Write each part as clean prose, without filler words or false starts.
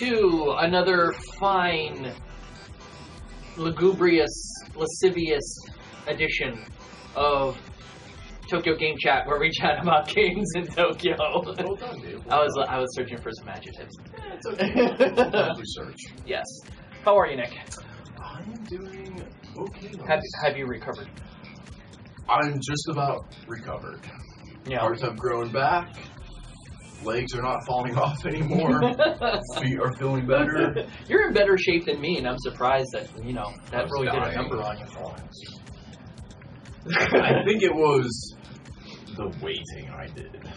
to another fine, lugubrious, lascivious edition of Tokyo Game Chat, where we chat about games in Tokyo. Well done, dude. I was searching for some adjectives. It's okay. Sometimes we search. Yes. How are you, Nick? I'm doing okay. Have you recovered? I'm just about recovered. Yeah. Hearts have grown back. Legs are not falling off anymore. Feet are feeling better. You're in better shape than me, and I'm surprised that that really did a dying. number on you. I think it was the waiting I did.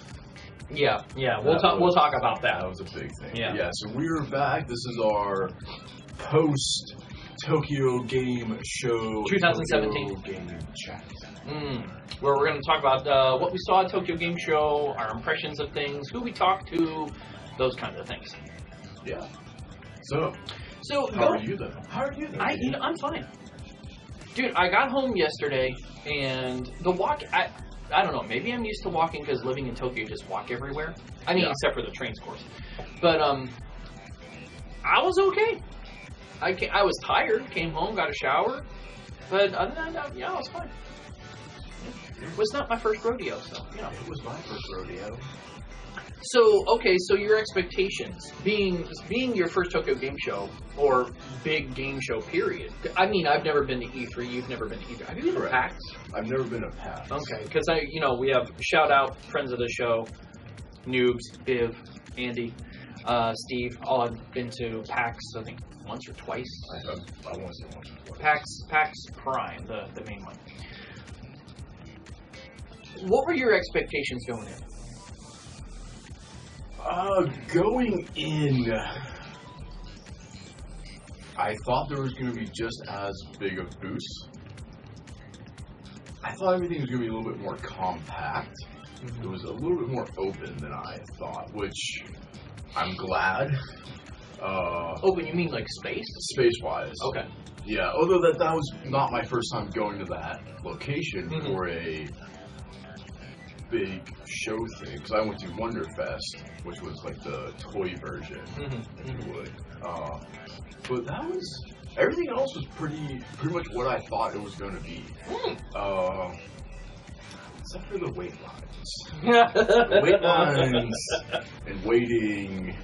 Yeah. We'll talk about that. That was a big thing. Yeah. So we're back. This is our post Tokyo Game Show 2017 Tokyo Game Chat. Where we're going to talk about what we saw at Tokyo Game Show, our impressions of things, who we talked to, those kinds of things. Yeah. So how are you though? I'm fine. Dude, I got home yesterday, and the walk, I don't know, maybe I'm used to walking because living in Tokyo, you just walk everywhere. I mean, except for the trains, of course. But I was okay. I was tired, came home, got a shower, but other than that, I was fine. It was not my first rodeo, so, It was my first rodeo. So your expectations, being your first Tokyo Game Show, or big game show, period. I mean, I've never been to E3, you've never been to E3. Have you been to PAX? I've never been to PAX. Okay, because we have, shout out, friends of the show, Noobs, Viv, Andy, Steve, all have been to PAX, I think, once or twice. I want to say once or twice. PAX Prime, the main one. What were your expectations going in? Going in, I thought there was going to be just as big a boost. I thought everything was going to be a little bit more compact. It was a little bit more open than I thought, which I'm glad. Open, you mean like space? Space-wise. Okay. Yeah, although that was not my first time going to that location for a big show thing, because I went to Wonderfest, which was like the toy version, if you would. But that was, everything else was pretty much what I thought it was going to be. Except for the wait lines. The wait lines and waiting.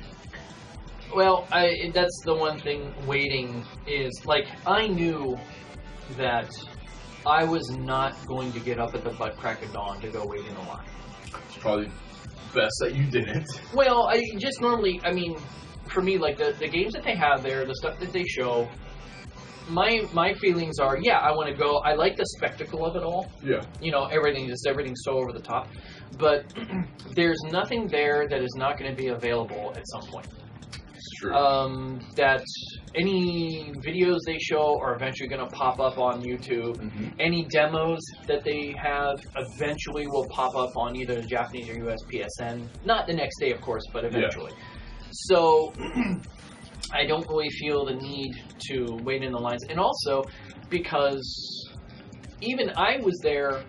Well, that's the one thing, waiting is, like, I knew that I was not going to get up at the butt crack of dawn to go wait in a line. It's probably best that you didn't. Well, I just normally, for me, like, the games that they have there, the stuff that they show, my feelings are, I want to go. I like the spectacle of it all. Yeah. Everything's so over the top. But there's nothing there that is not going to be available at some point. It's true. That any videos they show are eventually going to pop up on YouTube. Any demos that they have eventually will pop up on either the Japanese or US PSN. Not the next day, of course, but eventually. Yeah. So I don't really feel the need to wait in the lines. And also because even I was there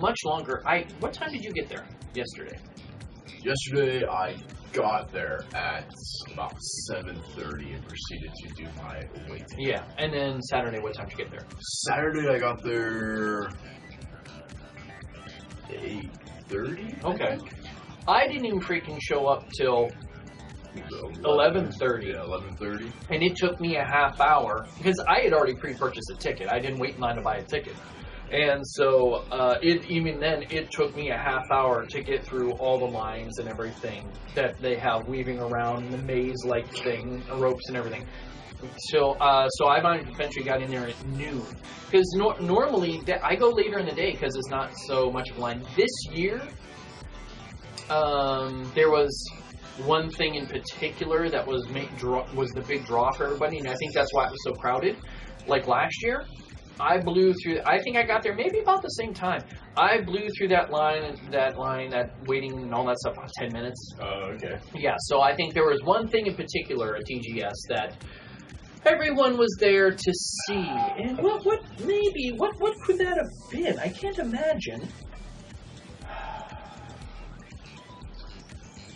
much longer. What time did you get there yesterday? Yesterday I got there at about 7:30 and proceeded to do my waiting. Yeah, and then Saturday, what time did you get there? Saturday I got there 8:30. Okay. I didn't even freaking show up till 11:30. Yeah, 11:30. And it took me a half hour because I had already pre-purchased a ticket. I didn't wait in line to buy a ticket. And so, even then, it took me a half hour to get through all the lines and everything that they have weaving around the maze-like thing, ropes and everything. So I eventually got in there at noon. Because normally, I go later in the day because it's not so much of a line. This year, there was one thing in particular that was the big draw for everybody, and I think that's why it was so crowded. Like last year, I blew through. I think I got there maybe about the same time. I blew through that line, that waiting and all that stuff about 10 minutes. Oh, okay. Yeah, so I think there was one thing in particular at TGS that everyone was there to see. And what could that have been? I can't imagine.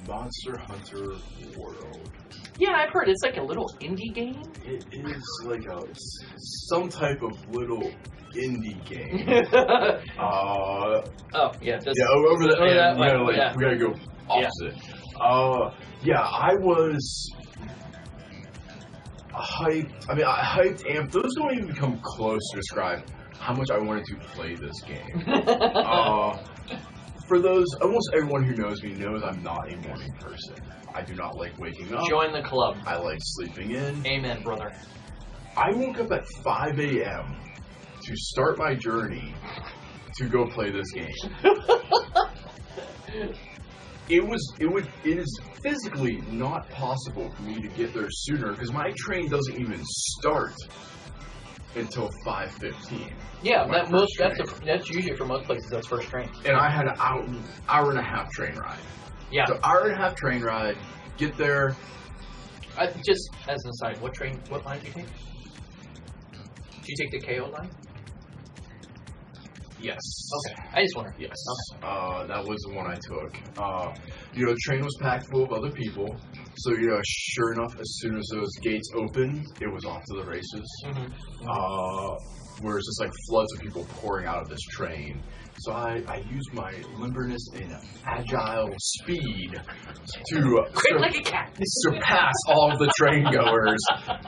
Monster Hunter World. Yeah, I've heard it's like a little indie game. It is like some type of little indie game. Oh, yeah. Over the end, yeah. we gotta go opposite. Yeah, I was hyped. I mean, hyped, amped. Those don't even come close to describe how much I wanted to play this game. For those, almost everyone who knows me knows I'm not a morning person. I do not like waking up. Join the club. I like sleeping in. Amen, brother. I woke up at 5 a.m. to start my journey to go play this game. It is physically not possible for me to get there sooner because my train doesn't even start until 5:15. Yeah, that's usually for most places. That's first train. And I had an hour and a half train ride. Yeah. So hour and a half train ride. Get there. Just as an aside, what line did you take? Did you take the KO line? Yes. Okay. I just wondered. Yes. Okay. That was the one I took. The train was packed full of other people. So, sure enough, as soon as those gates opened, it was off to the races. Where it's just like floods of people pouring out of this train. So I used my limberness and agile speed to quick like a cat. Surpass all of the train goers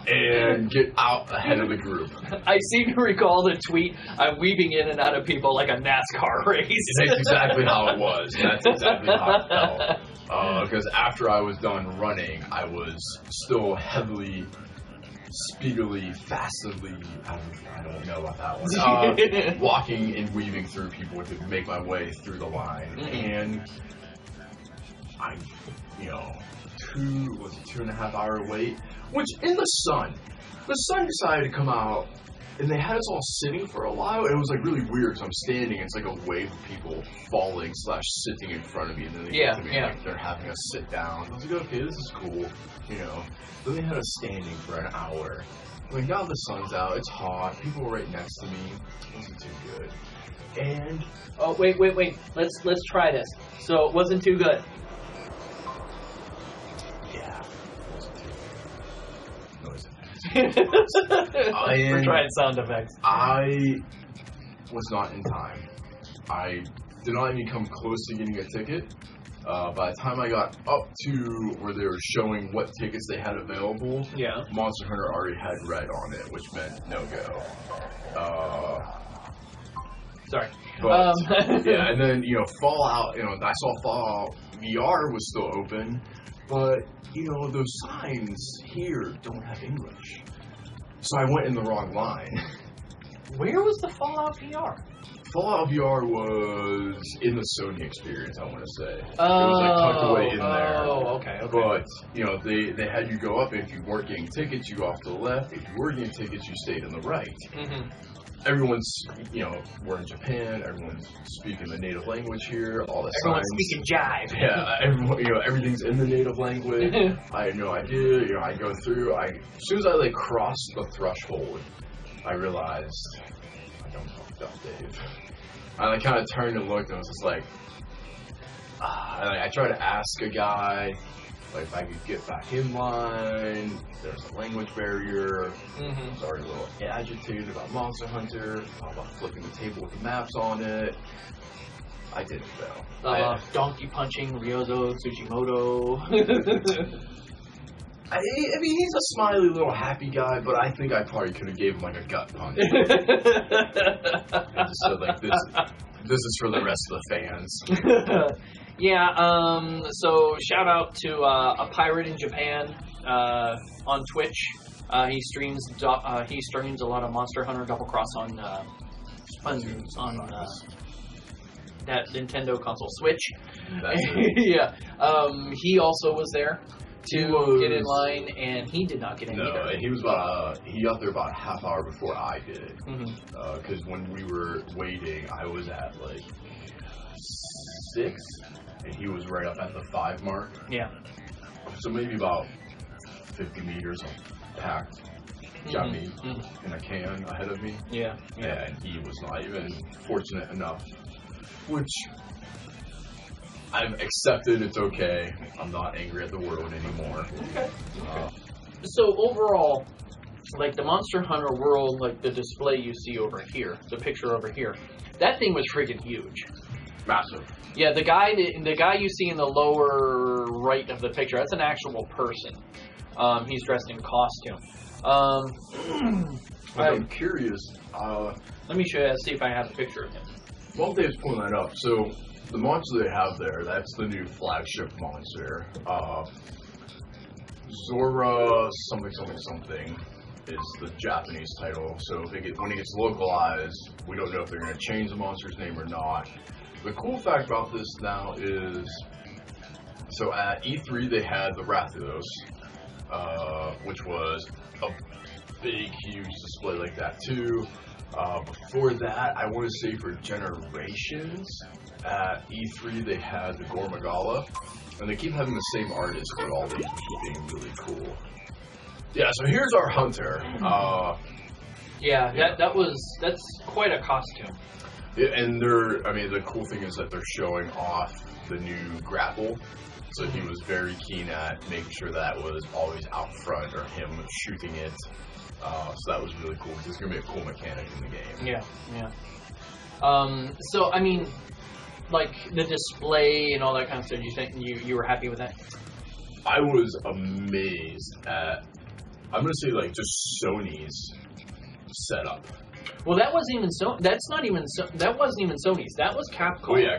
and get out ahead of the group. I seem to recall the tweet, I'm weaving in and out of people like a NASCAR race. That's exactly how it was. That's exactly how it felt. Because after I was done running, I was still heavily, speedily, fastly, I don't know about that one, walking and weaving through people to make my way through the line. And I, 2.5 hour wait, which in the sun decided to come out, and they had us all sitting for a while, and it was like really weird because I'm standing, and it's like a wave of people falling / sitting in front of me, and then they get to me and like, they're having us sit down. I was like, okay, this is cool, Then they had us standing for an hour. Like, now the sun's out, it's hot, people were right next to me. It wasn't too good. And oh, wait. Let's try this. So it wasn't too good. Yeah, it wasn't too good. Noise effects. We're trying sound effects. I was not in time. I did not even come close to getting a ticket. By the time I got up to where they were showing what tickets they had available, Monster Hunter already had red on it, which meant no go. Sorry. But, and then, Fallout, I saw Fallout VR was still open, but, those signs here don't have English. So I went in the wrong line. Where was the Fallout VR? Fallout VR was in the Sony experience, I want to say. It was like tucked away in there. Oh, okay. But, they had you go up, and if you weren't getting tickets, you go off to the left. If you were getting tickets, you stayed on the right. Everyone's, we're in Japan, everyone's speaking the native language here, all the Everyone's signs. speaking jive. Yeah, everyone, everything's in the native language. I had no idea, I go through, as soon as I, crossed the threshold, I realized I don't fucked up, Dave. I kind of turned and looked, and I was just like, I tried to ask a guy, if I could get back in line. There's a language barrier. I was already a little agitated about Monster Hunter, about flipping the table with the maps on it. I didn't though. Donkey punching Ryozo Tsujimoto. I mean, he's a smiley little happy guy, but I think I probably could have gave him a gut punch. And just said this is for the rest of the fans. Yeah, so shout out to a pirate in Japan on Twitch. He streams a lot of Monster Hunter Double Cross on that Nintendo console Switch. Yeah, he also was there to get in line, and he did not get in either. He was he got there about a half hour before I did. Because when we were waiting, I was at 6. And he was right up at the 5 mark. Yeah. So maybe about 50 meters of packed Japanese in a can ahead of me. Yeah. And he was not even fortunate enough. Which, I've accepted it's okay. I'm not angry at the world anymore. Okay. So overall, like the Monster Hunter World, like the display you see over here, the picture over here, that thing was freaking huge. Massive. Yeah, the guy you see in the lower right of the picture, that's an actual person. He's dressed in costume. I'm curious. Let me show you, see if I have a picture of him. While Dave's pulling that up, so the monster they have there, that's the new flagship monster. Zora something is the Japanese title. So when it gets localized, we don't know if they're going to change the monster's name or not. The cool fact about this now is, so at E3 they had the Rathalos, which was a big, huge display like that too. Before that, I want to say for generations, at E3 they had the Gormagala, and they keep having the same artist for all these, which is being really cool. Yeah, so here's our hunter. That's quite a costume. Yeah, and the cool thing is that they're showing off the new grapple. So he was very keen at making sure that was always out front, or him shooting it. So that was really cool, because it's going to be a cool mechanic in the game. Yeah. So, I mean, like, the display and all that kind of stuff, you think you were happy with that? I was amazed at, I'm going to say, like, just Sony's setup. Well, that wasn't even that wasn't even Sony's. That was Capcom. Oh, yeah.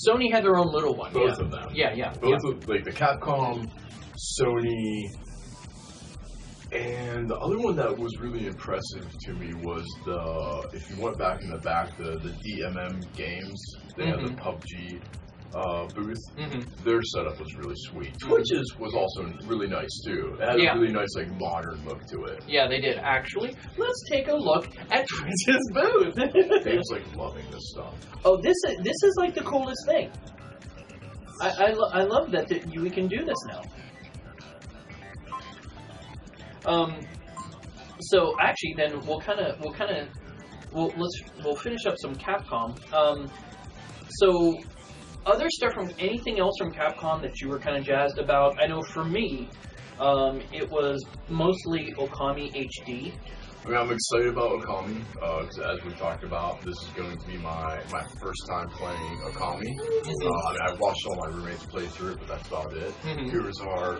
Sony had their own little one. Both of them. Yeah. Both of, like, the Capcom, Sony, and the other one that was really impressive to me was if you went back in the back, the DMM games, they had the PUBG booth. Their setup was really sweet. Twitch's was also really nice too. It had a really nice, like, modern look to it. Yeah, they did. Actually, let's take a look at Twitch's booth. Dave's like loving this stuff. Oh, this is like the coolest thing. I love that we can do this now. So actually, then we'll finish up some Capcom. So other stuff from anything else from Capcom that you were kind of jazzed about? I know for me, it was mostly Okami HD. I mean, I'm excited about Okami, because as we talked about, this is going to be my first time playing Okami. I mean, I've watched all my roommates play through it, but that's about it. Here's our...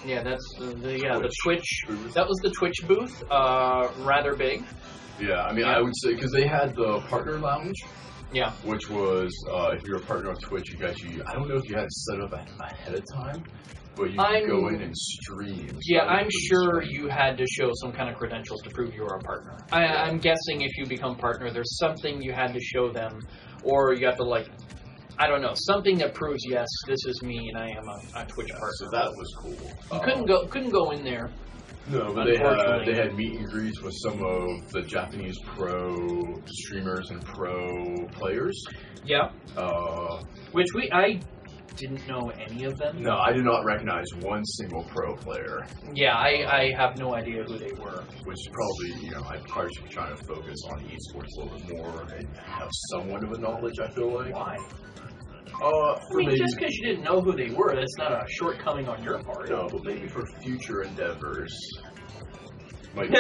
Yeah, that's the Twitch booth. That was the Twitch booth, rather big. Yeah, I mean, I would say, because they had the partner lounge. Yeah. Which was, if you're a partner of Twitch, I don't know if you had to set up ahead of time, but you could go in and stream. Yeah, I'm sure you had to show some kind of credentials to prove you were a partner. I'm guessing if you become partner, there's something you had to show them, or you have to, like, I don't know, something that proves, yes, this is me and I am a Twitch partner. So that was cool. You couldn't go in there. No, but they had meet and greets with some of the Japanese pro streamers and pro players. Yeah. Which I didn't know any of them. No, I did not recognize one single pro player. Yeah, I have no idea who they were. Which probably, I probably should be trying to focus on esports a little bit more and have somewhat of a knowledge, I feel like. Why? Just because you didn't know who they were, that's not a shortcoming on your part. No, but maybe for future endeavors, it might be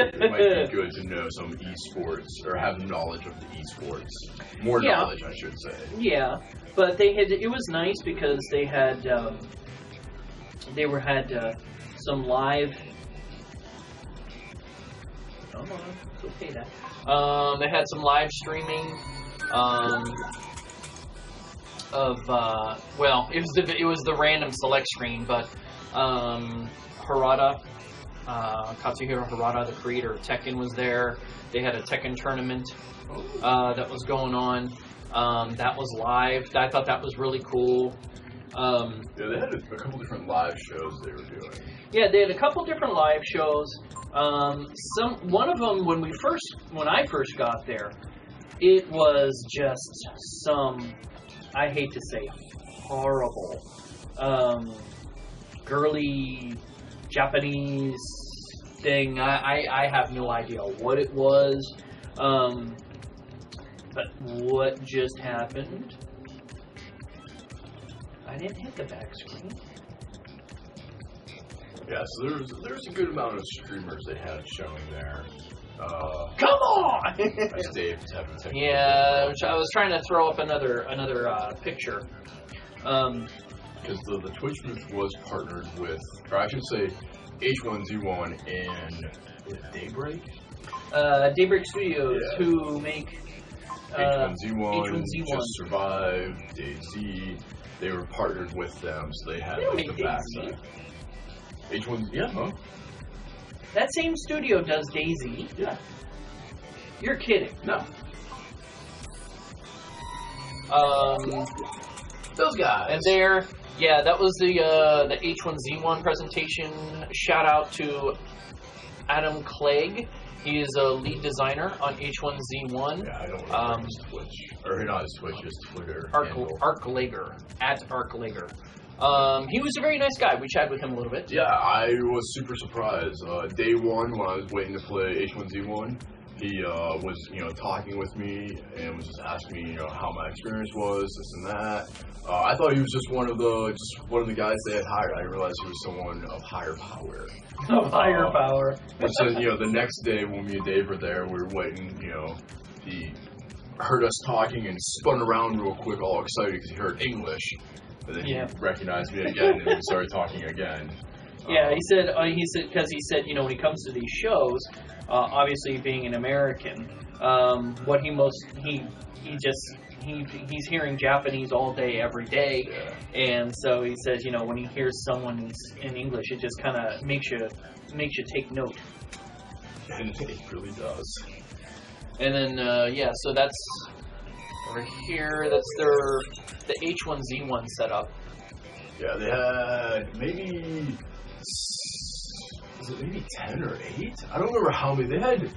good to know some esports, or have knowledge of the esports. More knowledge, I should say. Yeah, but it was nice because they had, some live... Come on, it's okay now. They had some live streaming, it was the random select screen, but Harada, Katsuhiro Harada, the creator of Tekken, was there. They had a Tekken tournament that was going on. That was live. I thought that was really cool. They had a couple different live shows they were doing. Yeah, they had a couple different live shows. One of them when I first got there, it was just some, I hate to say, horrible, girly Japanese thing. I have no idea what it was, but what just happened? I didn't hit the back screen. Yeah, so there's a good amount of streamers they had showing there. Come on! Dave's having technical Yeah, I was trying to throw up another picture. Because the Twitch booth was partnered with, or I should say, H1Z1 and Daybreak? Daybreak Studios, who make H1Z1, Just Survive, DayZ. They were partnered with them, so they had like, the backside. H1, yeah, huh? That same studio does DayZ. Yeah. You're kidding. No. Those guys. And that was the H1Z1 presentation. Shout out to Adam Clegg. He is a lead designer on H1Z1. Yeah, I don't remember his Twitch. Or not his Twitch, his Twitter. Arklager. At Arklager. He was a very nice guy. We chatted with him a little bit. Yeah, I was super surprised. Day one, when I was waiting to play H1Z1, he was, talking with me and was just asking me, how my experience was, this and that. I thought he was just one of the guys they had hired. I didn't realize he was someone of higher power. Of higher power. And so, the next day when me and Dave were there, we were waiting, he heard us talking and spun around real quick, all excited because he heard English. And then he recognized me again and we started talking again. Yeah, he said, when he comes to these shows, obviously being an American, what he's hearing Japanese all day, every day, and so he says, when he hears someone in English, it just kind of makes you take note. And it really does. And then, so that's over here. That's the H1Z1 setup. Yeah, they had maybe 10 or 8? I don't remember how many. They had a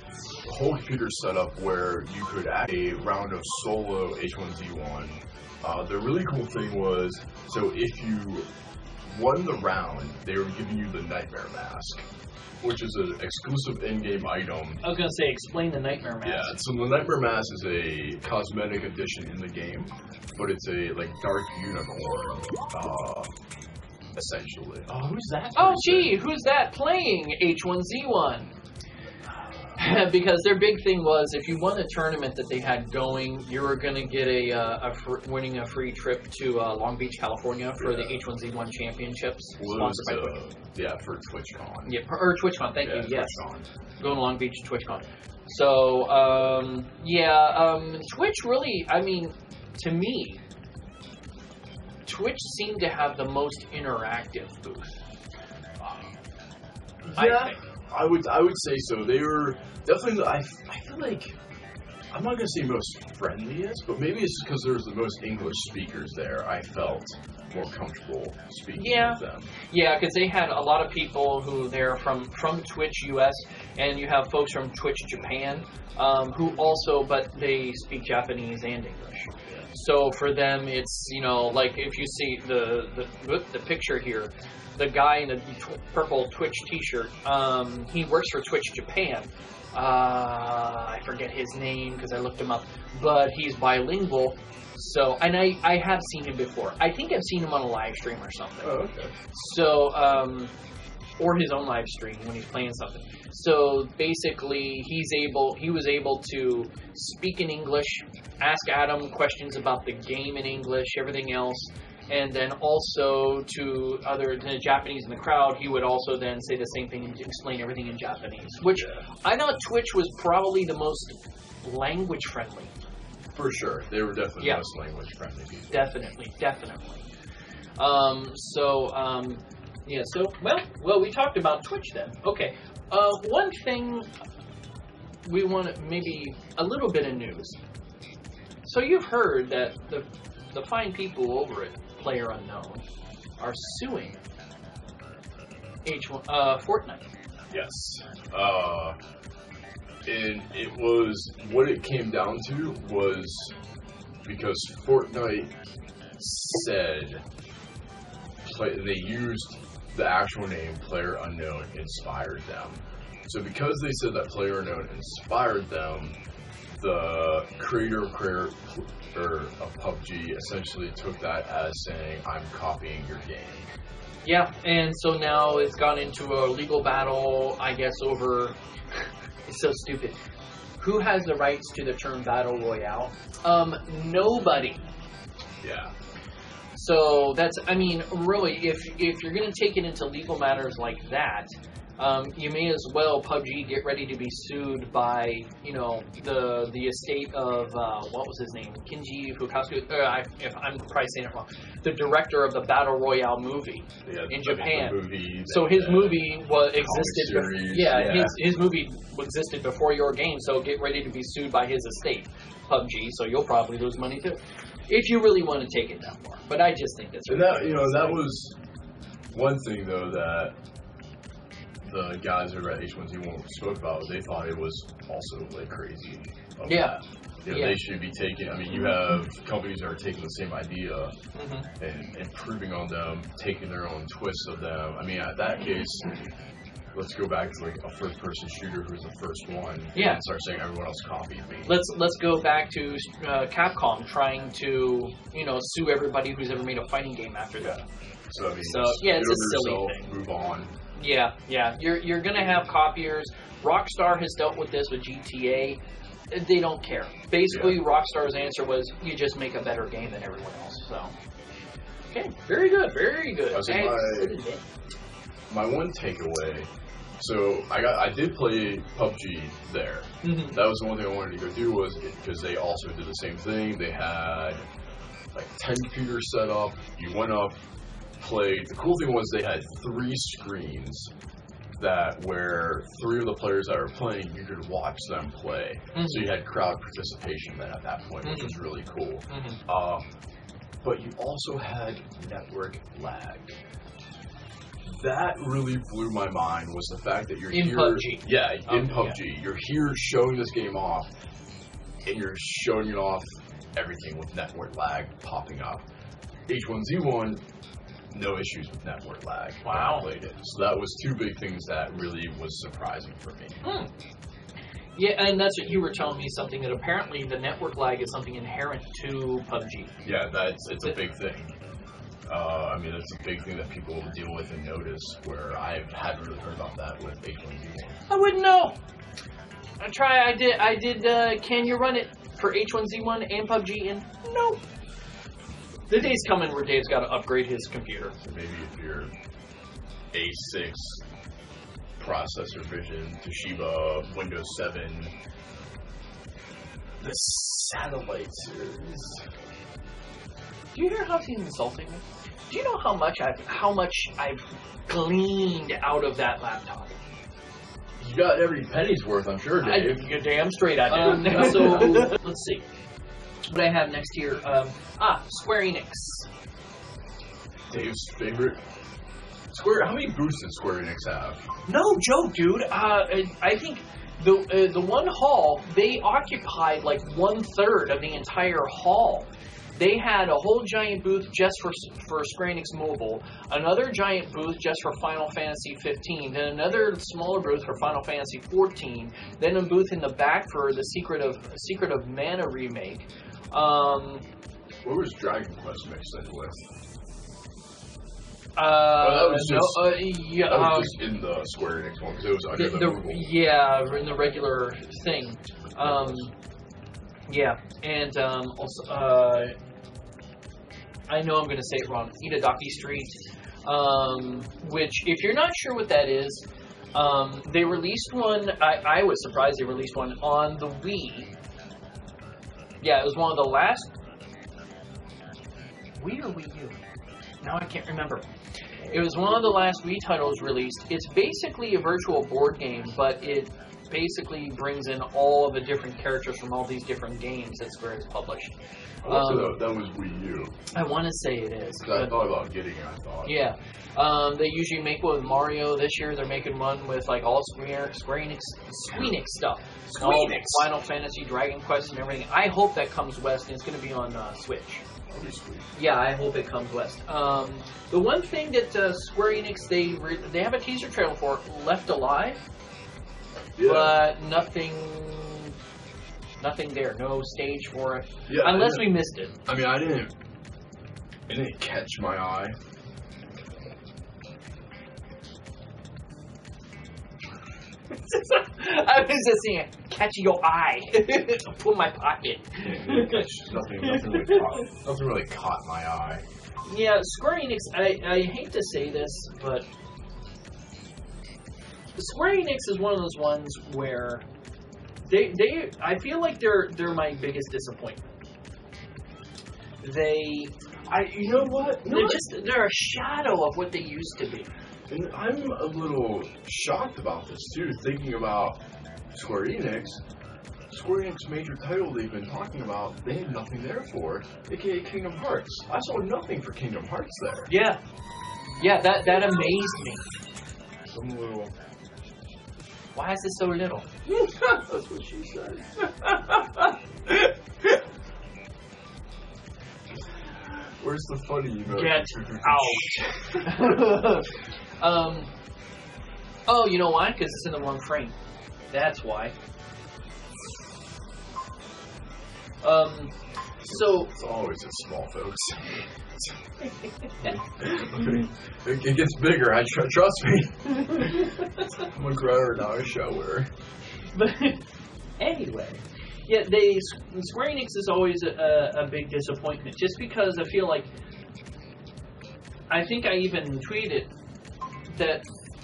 whole computer setup where you could add a round of solo H1Z1. The really cool thing was, so if you won the round, they were giving you the Nightmare Mask, which is an exclusive in-game item. I was going to say, explain the Nightmare Mask. Yeah, so the Nightmare Mask is a cosmetic addition in the game, but it's a dark unicorn, essentially. Oh, who's that? Oh, gee, who's that playing H1Z1? Because their big thing was, if you won the tournament that they had going, you were going to get winning a free trip to Long Beach, California for the H1Z1 Championships, sponsored by Twitch. Yeah, for TwitchCon. Yeah, or TwitchCon, thank you, yes. TwitchCon. Going to Long Beach, TwitchCon. So, Twitch really, to me, Twitch seemed to have the most interactive booth. Yeah, I would say so. They were definitely. I feel like I'm not gonna say most friendliest, but maybe it's because there's the most English speakers there. I felt more comfortable speaking with them. Yeah, because they had a lot of people who they're from Twitch US, and you have folks from Twitch Japan who also, but they speak Japanese and English. So for them, it's like if you see the picture here, the guy in the purple Twitch T-shirt, he works for Twitch Japan. I forget his name because I looked him up, but he's bilingual. So, and I have seen him before. I think I've seen him on a live stream or something. Oh, okay. So, or his own live stream when he's playing something. So basically, he was able to speak in English, ask Adam questions about the game in English, everything else, and then also to the Japanese in the crowd, he would also then say the same thing and explain everything in Japanese, which I thought Twitch was probably the most language friendly. For sure, they were definitely the most language friendly people. Definitely. Well, we talked about Twitch then. Okay. One thing we want to maybe a little bit of news. So you've heard that the fine people over at PlayerUnknown are suing Fortnite. Yes. And it was, what it came down to was because Fortnite said they used the actual name PlayerUnknown inspired them. So because they said that PlayerUnknown inspired them, the creator of PUBG essentially took that as saying, I'm copying your game. Yeah, and so now it's gone into a legal battle, I guess, over... It's so stupid. Who has the rights to the term Battle Royale? Nobody. Yeah. So that's, I mean, really, if you're going to take it into legal matters like that, you may as well, PUBG, get ready to be sued by, the estate of, what was his name? Kinji Fukasu, if I'm probably saying it wrong, the director of the Battle Royale movie in Japan. So his movie existed, his movie existed before your game, so get ready to be sued by his estate, PUBG, so you'll probably lose money too. If you really want to take it that far. But I just think that's... And that was one thing, though, that the guys over at H1Z1 spoke about. They thought it was also, like, crazy. Yeah. They should be taking... I mean, you have companies that are taking the same idea and improving on them, taking their own twists of them. I mean, at that case... Let's go back to like a first-person shooter who's the first one. Yeah. And start saying everyone else copied me. Let's go back to Capcom trying to sue everybody who's ever made a fighting game after that. So I mean, it's a silly thing. Move on. Yeah. You're gonna have copiers. Rockstar has dealt with this with GTA. They don't care. Basically, Rockstar's answer was, you just make a better game than everyone else. So. Okay. Very good. Very good. My one takeaway. So I did play PUBG there. That was the one thing I wanted to go do, was because they also did the same thing. They had like 10 computers set up. You went up, played. The cool thing was they had 3 screens where 3 of the players that were playing, you could watch them play. So you had crowd participation then at that point, which was really cool. But you also had network lag. That really blew my mind, was the fact that you're in here... PUBG. Yeah, in PUBG. Yeah. You're here showing this game off, and you're showing it off everything with network lag popping up. H1Z1, no issues with network lag. Wow. When I played it. So that was 2 big things that really was surprising for me. Yeah, and that's what you were telling me, something that apparently the network lag is something inherent to PUBG. Yeah, it's a big thing. I mean, it's a big thing that people deal with and notice, where I hadn't really heard about that with H1Z1. I wouldn't know. I did, can you run it for H1Z1 and PUBG? And no. The day's coming where Dave's got to upgrade his computer. So maybe if you're A6 processor vision, Toshiba, Windows 7, the satellite series. Do you hear how he's insulting me? Do you know how much I've gleaned out of that laptop? You got every penny's worth, I'm sure, Dave. You're damn straight I do. So, let's see. What I have next here, Square Enix. Dave's favorite. How many booths does Square Enix have? No joke, dude. I think the one hall, they occupied like 1/3 of the entire hall. They had a whole giant booth just for Square Enix Mobile, another giant booth just for Final Fantasy 15, then another smaller booth for Final Fantasy 14, then a booth in the back for the Secret of Mana remake. What was Dragon Quest mixed in with? That was just in the Square Enix one, because it was under the Mobile. Yeah, in the regular thing. Yeah, and also, I know I'm going to say it wrong, Itadaki Street, which, if you're not sure what that is, they released one, I was surprised they released one on the Wii. Yeah, it was one of the last, Wii or Wii U? Now I can't remember. It was one of the last Wii titles released. It's basically a virtual board game, but it basically brings in all of the different characters from all these different games that Square has published. That was Wii U. I want to say it is. I thought about getting it, Yeah. They usually make one with Mario. This year they're making one with like all Square Enix stuff. Squeenix. Final Fantasy, Dragon Quest, and everything. I hope that comes west, and it's going to be on Switch. That'd be sweet. Yeah, I hope it comes west. The one thing that Square Enix, they have a teaser trailer for, Left Alive. Yeah. But nothing Nothing there. No stage for it. Yeah, unless we missed it. I mean, it didn't catch my eye. I was just saying, catch your eye. Put in my pocket. Nothing really caught my eye. Yeah, Square Enix, I hate to say this, but Square Enix is one of those ones where I feel like they're my biggest disappointment. You know what? They're a shadow of what they used to be. And I'm a little shocked about this too, thinking about Square Enix. Square Enix major title they've been talking about, they had nothing there for it, aka Kingdom Hearts. I saw nothing for Kingdom Hearts there. Yeah. Yeah, that amazed me. Some little... Why is it so little? That's what she said. Where's the funny emoji? Get out. Oh, you know why? Because it's in the wrong frame. That's why. So it's always in small, folks. It gets bigger. Trust me. I'm a grower, not a shower. But anyway, yeah, Square Enix is always a big disappointment, just because I feel like I think I even tweeted that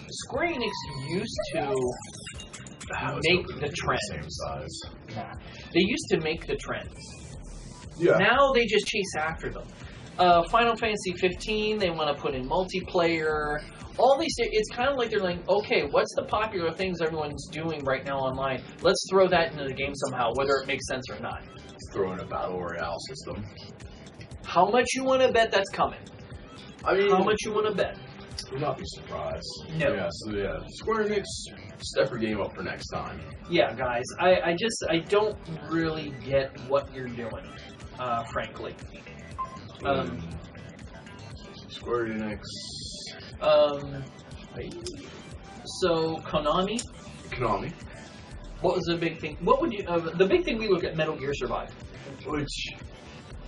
Square Enix used to make the trends. Same size. Nah. They used to make the trends. Yeah. Now they just chase after them. Final Fantasy 15, they want to put in multiplayer. All these, it's kind of like they're like, okay, what's the popular things everyone's doing right now online? Let's throw that into the game somehow, whether it makes sense or not. Throw in a battle royale system. How much you want to bet that's coming? I mean, how much you want to bet? Would not be surprised. No. Yeah, Square Enix, step your game up for next time. Yeah, guys, I don't really get what you're doing, frankly. Square Enix. So Konami. What was the big thing? What would you? The big thing we look at Metal Gear Survive. Which,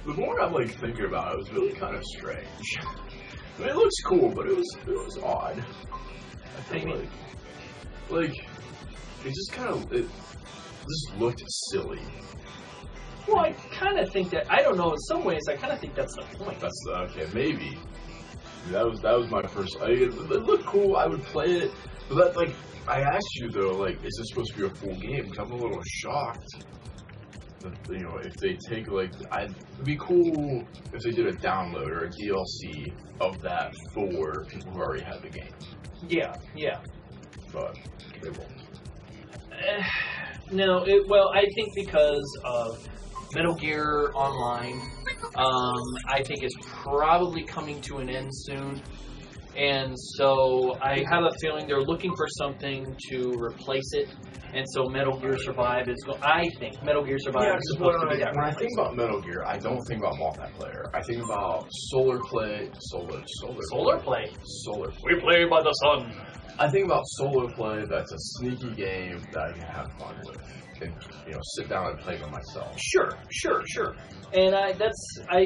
the more I'm thinking about it, was really kind of strange. I mean, it looks cool, but it was odd. I think it just kind of just looked silly. Well, I kind of think that, I don't know, in some ways, I kind of think that's the point. Okay, maybe. That was my first, it looked cool, I would play it, but that, I asked you though, is this supposed to be a full game? Because I'm a little shocked that, if they take, it'd be cool if they did a download or a DLC of that for people who already have the game. Yeah. But they won't. No, I think because of Metal Gear Online, I think is probably coming to an end soon. And so I have a feeling they're looking for something to replace it. And so Metal Gear Survive I think Metal Gear Survive is supposed to be that. When I think about Metal Gear, I don't think about multiplayer. I think about solar play. We play by the sun. I think about solar play that's a sneaky game that I can have fun with. And, sit down and play by myself. Sure. And I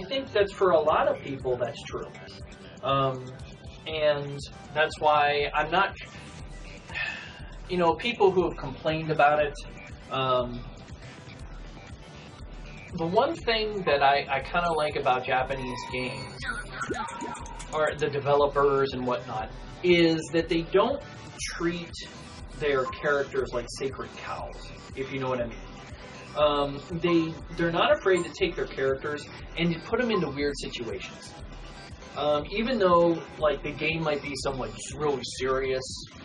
think that's for a lot of people that's true. And that's why I'm not, people who have complained about it, the one thing that I kind of like about Japanese games, or the developers and whatnot, is that they don't treat their characters like sacred cows, if you know what I mean. They're not afraid to take their characters and to put them into weird situations. Even though, the game might be some, really serious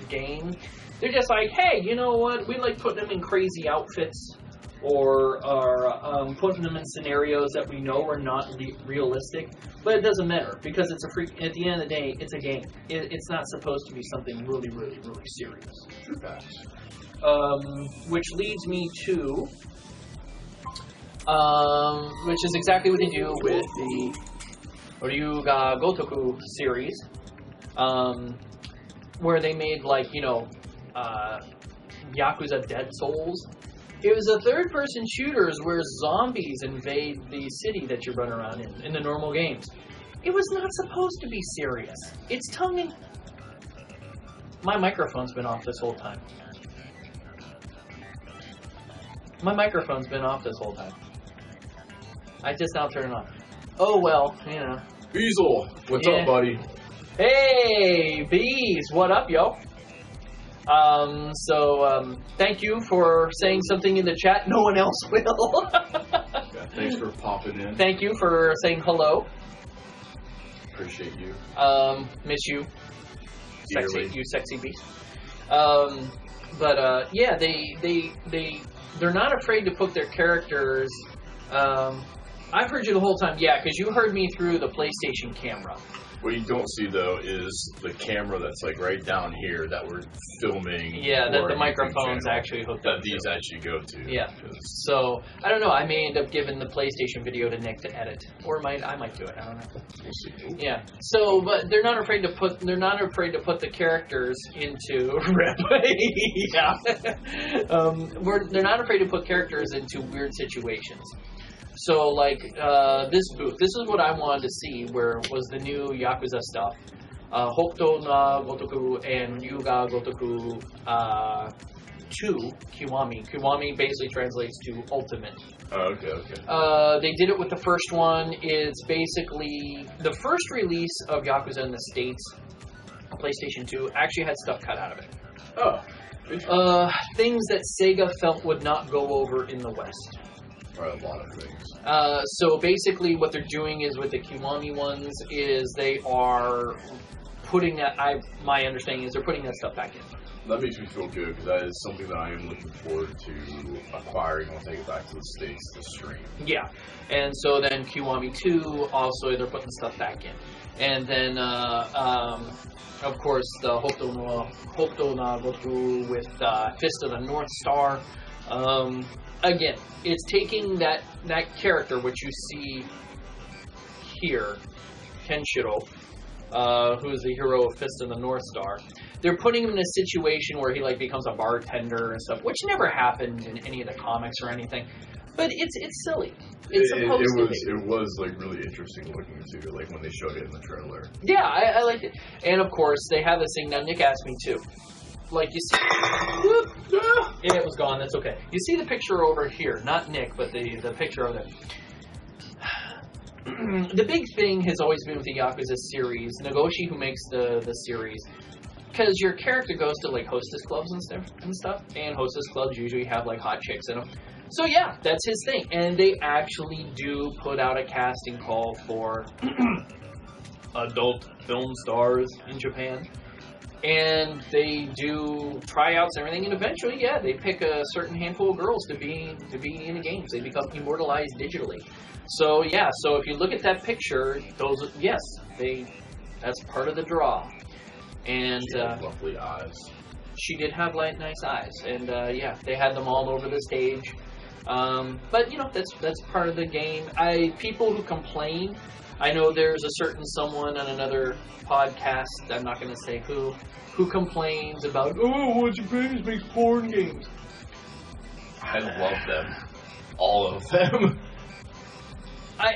game, they're just like, hey, you know what? We like putting them in crazy outfits or putting them in scenarios that we know are not realistic. But it doesn't matter because it's at the end of the day, it's a game. It's not supposed to be something really, really, really serious. True facts. Which leads me to, which is exactly what they do with the Ryuga Gotoku series, where they made Yakuza Dead Souls, It was a third-person shooters where zombies invade the city that you run around in the normal games. It was not supposed to be serious. It's tongue. My microphone's been off this whole time. I just now turned it on. Oh, well, you know. Beazle, what's up, buddy? Hey, Bees, what up, yo? Thank you for saying something in the chat. No one else will. Yeah, thanks for popping in. Thank you for saying hello. Appreciate you. Miss you. Dearly. Sexy beast. Yeah, they're not afraid to put their characters. I've heard you the whole time, yeah, because you heard me through the PlayStation camera. What you don't see, though, is the camera that's, like, right down here that we're filming. Yeah, that the microphones actually hooked up that these actually go to. Yeah. So, I don't know. I may end up giving the PlayStation video to Nick to edit. Or I might do it. I don't know. We'll see. Yeah. So, but they're not afraid to put the characters into rip. Yeah. They're not afraid to put characters into weird situations. So, like, this booth, this is what I wanted to see, where was the new Yakuza stuff. Hokuto na Gotoku and Ryu ga Gotoku 2, Kiwami. Kiwami basically translates to ultimate. Oh, okay. They did it with the first one. It's basically the first release of Yakuza in the States, PlayStation 2, actually had stuff cut out of it. Oh. Things that Sega felt would not go over in the West. Or a lot of things. So basically what they're doing is with the Kiwami ones is they are putting that, my understanding is they're putting that stuff back in. That makes me feel good, because that is something that I am looking forward to acquiring once I get back to the States to stream. Yeah. And so then Kiwami 2, also they're putting stuff back in. And then, of course, the Hokuto na Gotoku with Fist of the North Star. Again, it's taking that character, which you see here, Kenshiro, who's the hero of Fist of the North Star. They're putting him in a situation where he, like, becomes a bartender and stuff, which never happened in any of the comics or anything. But it's silly. It's supposed to be. It was, like, really interesting looking, too, like, when they showed it in the trailer. Yeah, I liked it. And, of course, they have this thing. Now, Nick asked me, too. Like, you see... Yeah, it was gone. That's okay. You see the picture over here. Not Nick, but the picture over there. The big thing has always been with the Yakuza series, Nagoshi, who makes the series, because your character goes to, like, hostess clubs and stuff, and hostess clubs usually have, like, hot chicks in them. So, yeah, that's his thing. And they actually do put out a casting call for adult film stars in Japan. And they do tryouts and everything, and eventually, yeah, they pick a certain handful of girls to be in the games. They become immortalized digitally. So yeah, so if you look at that picture, that's part of the draw. And she had lovely eyes. She did have nice eyes, and yeah, they had them all over the stage. But you know, that's part of the game. People who complain. I know there's a certain someone on another podcast, I'm not going to say who complains about, well, Japan makes porn games. I love them. All of them. I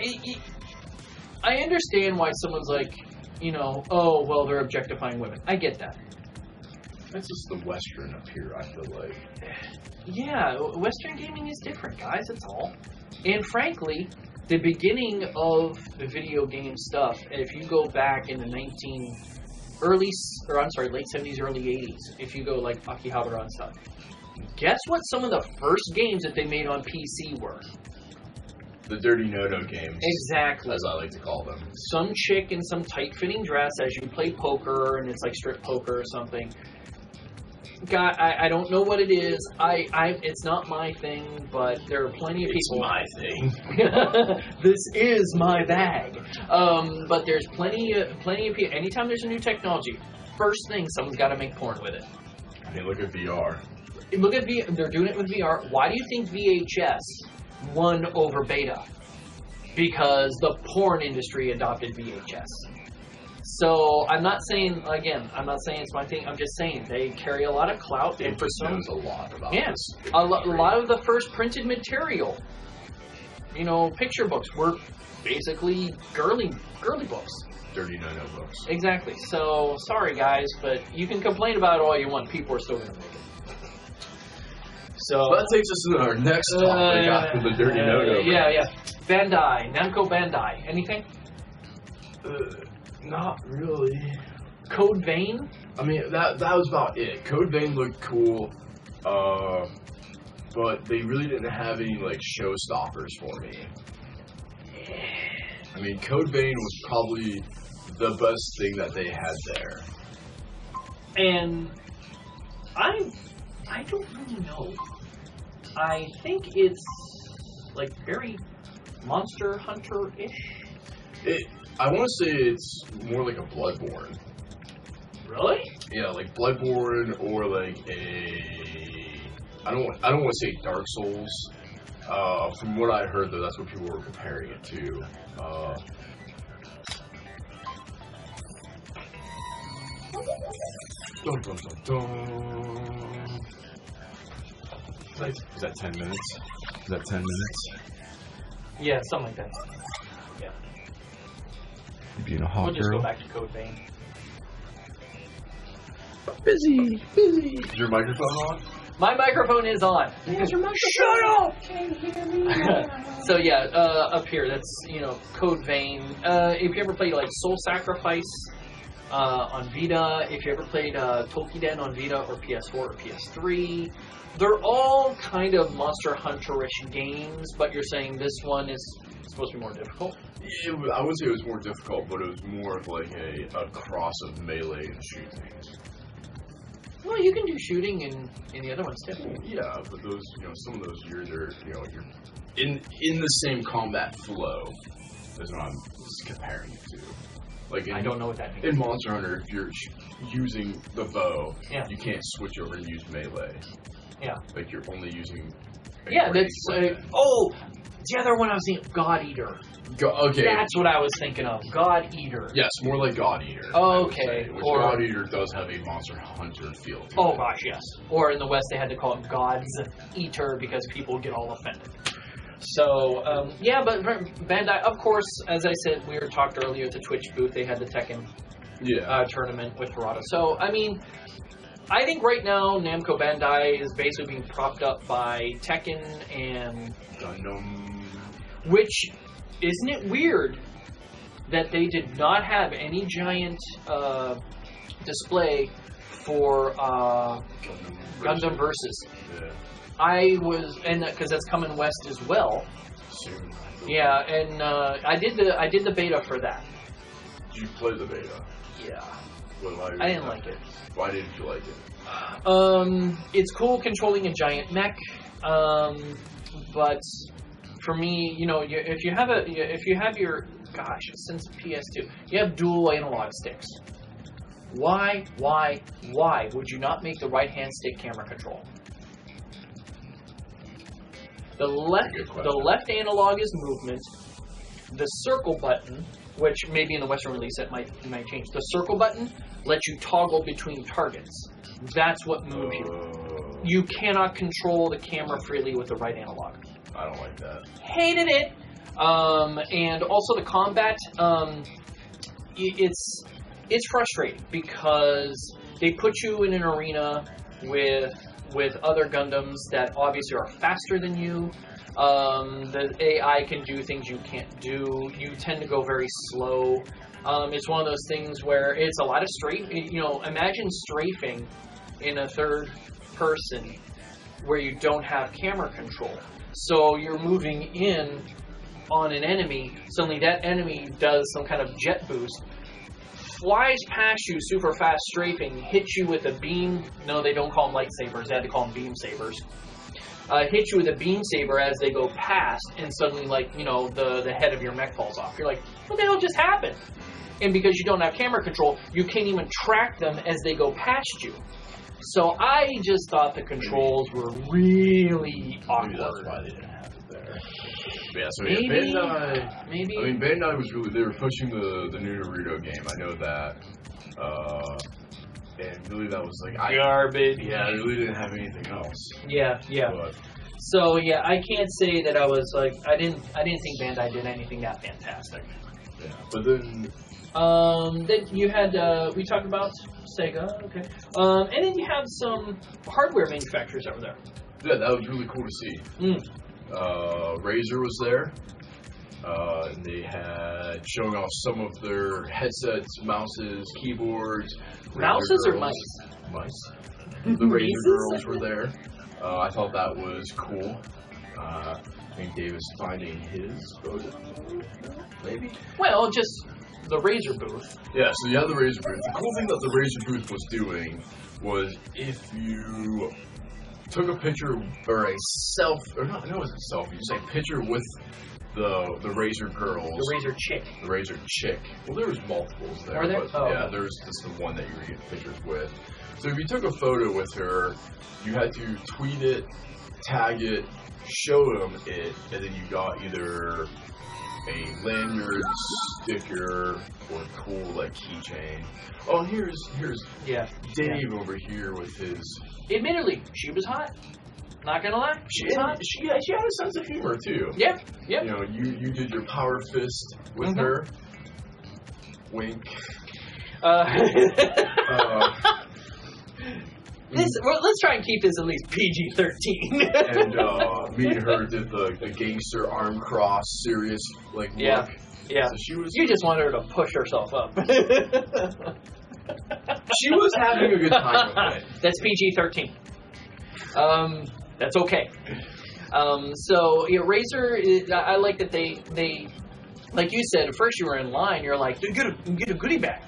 understand why someone's like, you know, oh, well, they're objectifying women. I get that. That's just the Western up here, I feel like. Yeah, Western gaming is different, guys, that's all. And frankly, the beginning of the video game stuff, if you go back in the late 70s, early 80s, if you go like Akihabara and stuff, guess what some of the first games that they made on PC were? The Dirty No-No games. Exactly. As I like to call them. Some chick in some tight-fitting dress as you play poker, and it's like strip poker or something. God, I don't know what it is. It's not my thing, but there are plenty of people. It's my thing. This is my bag. But there's plenty of people. Anytime there's a new technology, first thing, someone's got to make porn with it. I mean, look at VR. They're doing it with VR. Why do you think VHS won over Beta? Because the porn industry adopted VHS. So I'm not saying it's my thing. I'm just saying they carry a lot of clout, and for some, knows a lot about yes, this. a lot of the first printed material, picture books were basically girly books. Dirty no-no books. Exactly. So sorry guys, but you can complain about it all you want. People are still going to make it. So that takes us to our next topic after the dirty no-no. Yeah. Bandai, Namco Bandai. Anything? Not really. Code Vein? I mean, that was about it. Code Vein looked cool, but they really didn't have any, showstoppers for me. I mean, Code Vein was probably the best thing that they had there. And I don't really know. I think it's, very Monster Hunter-ish. I want to say it's more like a Bloodborne. Really? Yeah, like Bloodborne or like I don't want to say Dark Souls. From what I heard, though, that's what people were comparing it to. Dun, dun, dun, dun. Is that 10 minutes? Is that 10 minutes? Yeah, something like that. Yeah. Being a hot We'll just girl. go back to Code Vein. Busy. Is your microphone on? My microphone is on. Shut up! Can't hear me. So yeah, up here, that's, Code Vein. If you ever played, Soul Sacrifice on Vita, if you ever played Tokiden on Vita or PS4 or PS3, they're all kind of Monster Hunter-ish games, but you're saying this one is supposed to be more difficult? I wouldn't say it was more difficult, but it was more of like a cross of melee and shooting. Well, you can do shooting in the other ones too. Yeah, but those, some of those you're in the same combat flow. That's what I'm comparing it to. I don't know what that means. In Monster Hunter, if you're using the bow, Yeah. you can't switch over and use melee. Yeah. Like you're only using. Yeah, that's the other one I was thinking, God Eater. Okay. That's what I was thinking of. God Eater. Yes, more like God Eater. Okay. Which God Eater does have a Monster Hunter feel to it. Oh gosh, yes. Or in the West, they had to call it God's Eater because people get all offended. So, but Bandai, of course, as I said, we were talked earlier at the Twitch booth, they had the Tekken tournament with Harada. So, I mean, I think right now Namco Bandai is basically being propped up by Tekken and Gundam. Which, isn't it weird that they did not have any giant display for Gundam Versus? Yeah. Because that's coming west as well. Soon. Yeah, and I did the beta for that. Did you play the beta? Yeah. I didn't like it. Why didn't you like it? It's cool controlling a giant mech, but for me, if you have your since PS2, you have dual analog sticks. Why would you not make the right hand stick camera control? The left analog is movement. The circle button, which maybe in the Western release it might change. The circle button lets you toggle between targets. That's what moves you. You cannot control the camera freely with the right analog. I don't like that. Hated it. And also the combat, it's frustrating because they put you in an arena with other Gundams that obviously are faster than you. The AI can do things you can't do. You tend to go very slow. It's one of those things where it's a lot of imagine strafing in a third person where you don't have camera control. So you're moving in on an enemy, suddenly that enemy does some kind of jet boost, flies past you super fast strafing, hits you with a beam. No, they don't call them lightsabers. They had to call them beam sabers. Hit you with a beam saber as they go past, and suddenly, the head of your mech falls off. You're like, what the hell just happened? And because you don't have camera control, you can't even track them as they go past you. So I just thought the controls were really awkward. Maybe that's why they didn't have it there. Yeah, so Maybe. Bandai. Maybe. I mean, Bandai was really, they were pushing the new Naruto game. I know that. And really that was like garbage. Yeah, I really didn't have anything else. Yeah. But, So yeah, I can't say that I was like I didn't think Bandai did anything that fantastic. yeah, but then Then you had we talked about Sega, okay, and then you have some hardware manufacturers over there. yeah, that was really cool to see. Razer was there. And they had showing off some of their headsets, mouses, keyboards. Mouses or mice? Mice. The Razer girls were there. I thought that was cool. I think Dave is finding his photo, maybe? Well, just the Razer booth. Yeah, so you have the Razer booth. The cool thing that the Razer booth was doing was if you took a picture or a selfie, or not, no, it wasn't a selfie, just a picture with the Razer girls. The Razer chick. The Razer chick. Well, there was multiples there. Are there? But, oh, yeah, okay. there's just the one that you were getting pictures with. So if you took a photo with her, you had to tweet it, tag it, show them it, and then you got either a lanyard, sticker, or a cool like keychain. Oh, and here's Dave over here with his. Admittedly, she was hot. Not gonna lie, she was hot. She had a sense of humor too. Yep. You know, you did your power fist with her. Wink. Let's try and keep this at least PG-13. And me and her did the gangster arm cross, serious look. Yeah. So she was. You just want her to push herself up. She was having a good time with it. That's PG-13. That's okay. So yeah, Razer. I like that they like you said. At first, you were in line. You're like, get a goodie bag.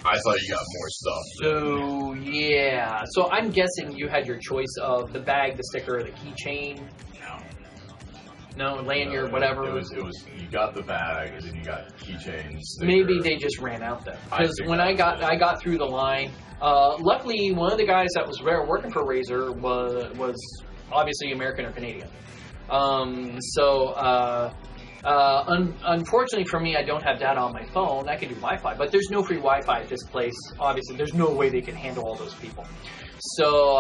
I thought you got more stuff. So yeah. So I'm guessing you had your choice of the bag, the sticker, or the keychain. No, lanyard, whatever. It was. You got the bag, and then you got keychains. Maybe they just ran out then. Because when I got through the line, luckily one of the guys that was there working for Razer was obviously American or Canadian. Unfortunately for me, I don't have data on my phone. I can do Wi-Fi, but there's no free Wi-Fi at this place. Obviously, there's no way they can handle all those people. So,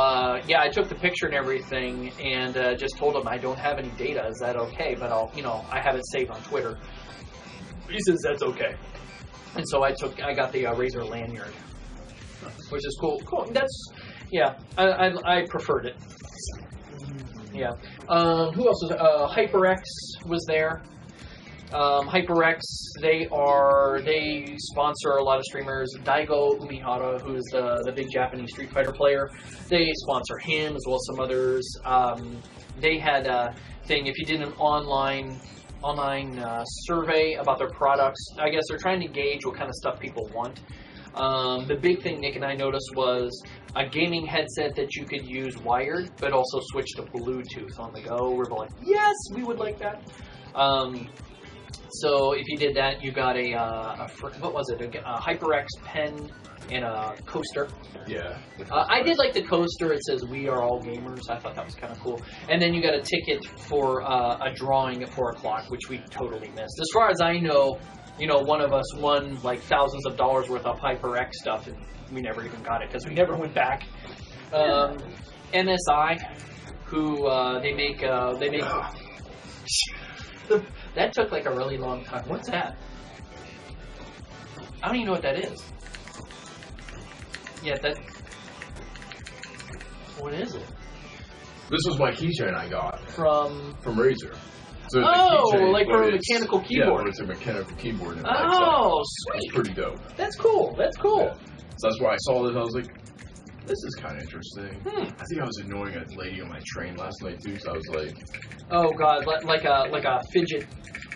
yeah, I took the picture and everything and just told him I don't have any data. Is that okay? But I have it saved on Twitter. He says that's okay. And so I got the Razer lanyard, which is cool. Cool. I preferred it. Yeah. Who else was HyperX was there. HyperX, they sponsor a lot of streamers. Daigo Umihara, who is the big Japanese Street Fighter player, they sponsor him as well as some others. They had a thing, if you did an online survey about their products, I guess they're trying to gauge what kind of stuff people want. The big thing Nick and I noticed was a gaming headset that you could use wired, but also switch to Bluetooth on the go. We're like, yes, we would like that. So if you did that, you got a HyperX pen and a coaster. Yeah. I did like the coaster. It says "We are all gamers." I thought that was kind of cool. And then you got a ticket for a drawing at 4 o'clock, which we totally missed. As far as I know, one of us won like thousands of dollars worth of HyperX stuff, and we never even got it because we never went back. MSI, who they make. That took like a really long time. What's that? I don't even know what that is. Yeah, that. What is it? This was my keychain I got from Razer. So like for a mechanical keyboard. Yeah, it's a mechanical keyboard. Oh, sweet. It's pretty dope. That's cool. Yeah. So that's why I saw this. I was like, this is kind of interesting. I think I was annoying a lady on my train last night too. So I was like, oh god, like a fidget.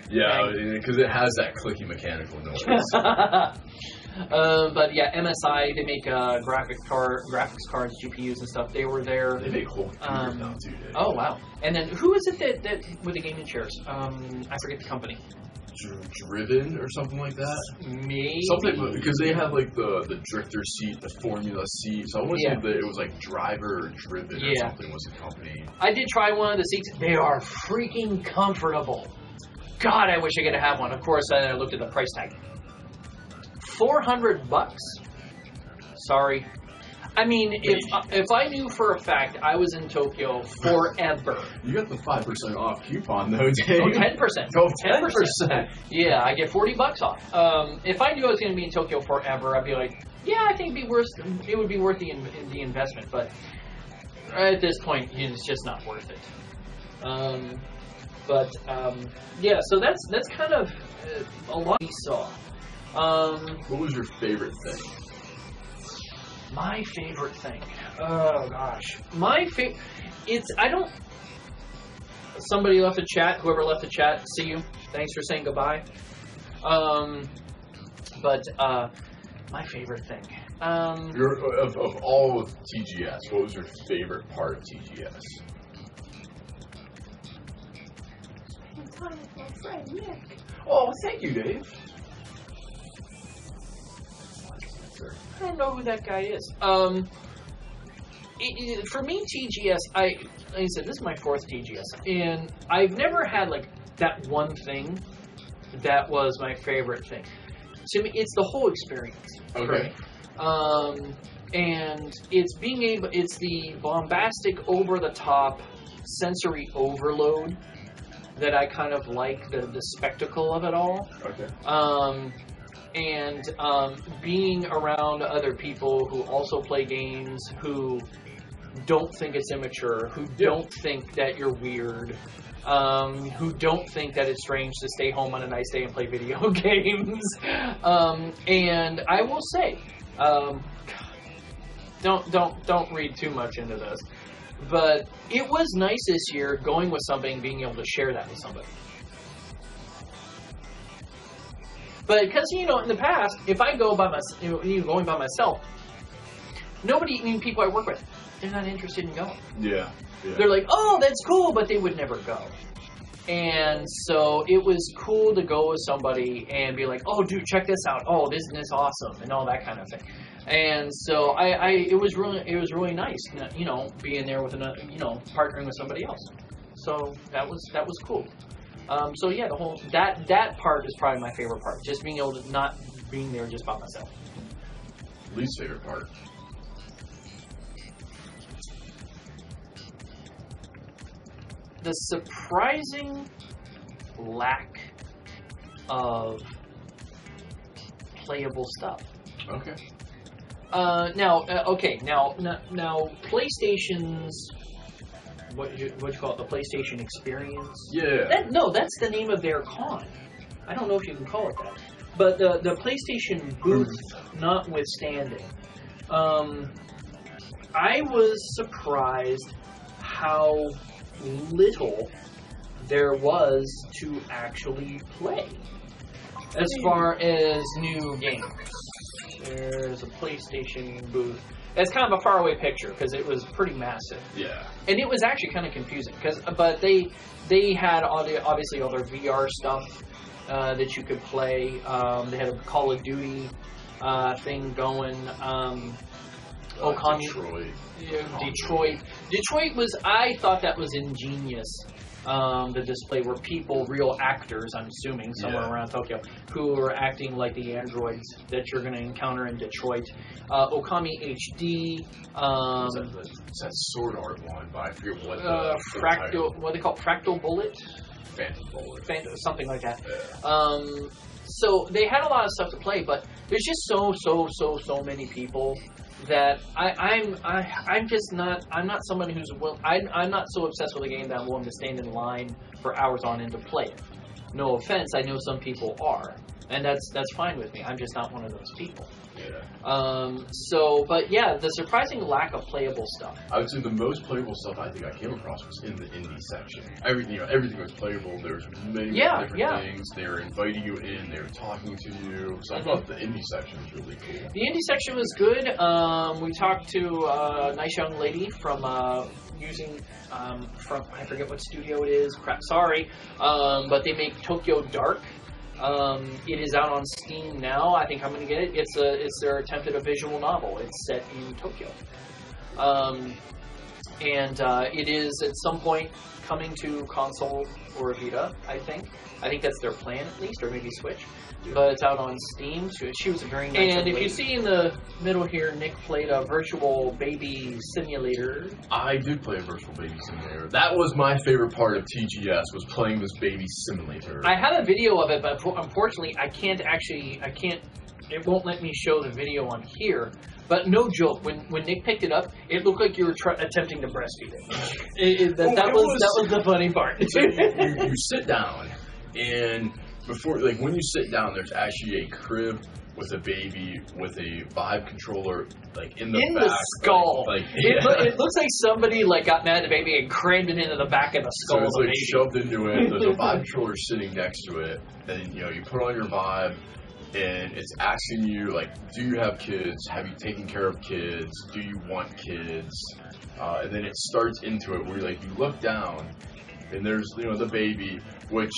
Yeah, because it has that clicky mechanical noise. But yeah, MSI, they make graphics cards, GPUs and stuff. They were there. They make whole computers now too. Oh wow! And then who is it that with the gaming chairs? I forget the company. Driven or something like that. Maybe something because they have like the drifter seat, the formula seat. So I want to say that it was like Driver or Driven or something was the company. I did try one of the seats. They are freaking comfortable. God, I wish I could have one. Of course, I looked at the price tag. $400? Sorry. I mean, if I knew for a fact I was in Tokyo forever. You got the 5% off coupon though, Dave. Oh, 10%. Oh, 10%. Yeah, I get $40 off. If I knew I was going to be in Tokyo forever, I'd be like, yeah, I think it would be worth the investment. But at this point, it's just not worth it. Yeah, so that's kind of a lot we saw. What was your favorite thing? My favorite thing. Oh gosh, Somebody left a chat. Whoever left the chat, see you. Thanks for saying goodbye. My favorite thing. Of all of TGS, what was your favorite part of TGS? Spend time with my friend Nick. Oh, thank you, Dave. I don't know who that guy is. For me, TGS, like I said, this is my 4th TGS, and I've never had like that one thing that was my favorite thing. To me, it's the whole experience. Okay. And it's the bombastic, over-the-top sensory overload that I kind of like, the spectacle of it all. Okay. And being around other people who also play games, who don't think it's immature, who don't think that you're weird, who don't think that it's strange to stay home on a nice day and play video games. And I will say, don't read too much into this, but it was nice this year going with something, being able to share that with somebody. But because, in the past, if I go by going by myself, people I work with, they're not interested in going. Yeah. They're like, oh, that's cool, but they would never go. And so it was cool to go with somebody and be like, oh, dude, check this out. Oh, isn't this awesome? And all that kind of thing. And so it was really nice, being there with partnering with somebody else. So that was cool. So yeah, the whole that part is probably my favorite part. Just being able to not being there just by myself. Least favorite part. The surprising lack of playable stuff. Okay. Now PlayStation's what you call it, the PlayStation Experience? Yeah. That's the name of their con. I don't know if you can call it that. But the PlayStation booth notwithstanding, I was surprised how little there was to actually play as far as new games. There's a PlayStation booth. It's kind of a faraway picture because it was pretty massive. Yeah. And it was actually kind of confusing but they had obviously all their VR stuff that you could play. They had a Call of Duty thing going. Detroit. Detroit was, I thought that was ingenious. The display were people, real actors, I'm assuming, somewhere around Tokyo, who are acting like the androids that you're going to encounter in Detroit. Okami HD. It's that Sword Art one, but I forget what the what they call Fractal Bullet? Phantom Bullet. Something like that. So they had a lot of stuff to play, but there's just so many people that I'm just not. I'm not someone who's I'm not so obsessed with a game that I'm willing to stand in line for hours on end to play it. No offense, I know some people are, and that's fine with me. I'm just not one of those people. Yeah. But yeah, the surprising lack of playable stuff. I would say the most playable stuff I think I came across was in the indie section. Everything was playable. There was many different things. They were inviting you in. They were talking to you. So I thought the indie section was really cool. The indie section was good. We talked to a nice young lady from using from I forget what studio it is. Sorry, but they make Tokyo Dark. It is out on Steam now. I think I'm going to get it. It's their attempt at a visual novel. It's set in Tokyo. And it is at some point coming to console or Vita, I think. I think that's their plan, at least, or maybe Switch. But it's out on Steam. She was a very nice. And if you see in the middle here, Nick played a virtual baby simulator. I did play a virtual baby simulator. That was my favorite part of TGS, was playing this baby simulator. I have a video of it, but unfortunately, I can't. It won't let me show the video on here. But no joke, when Nick picked it up, it looked like you were attempting to breastfeed it. That was the funny part. You sit down, and before, like, when you sit down, there's actually a crib with a baby with a Vive controller, like, in the skull. Yeah. It looks like somebody like got mad at the baby and crammed it into the back of the skull. So it's of the like baby. shoved into it. There's a Vive controller sitting next to it, and you put on your Vive, and it's asking you, like, do you have kids? Have you taken care of kids? Do you want kids? And then it starts into it where you look down, and there's the baby, which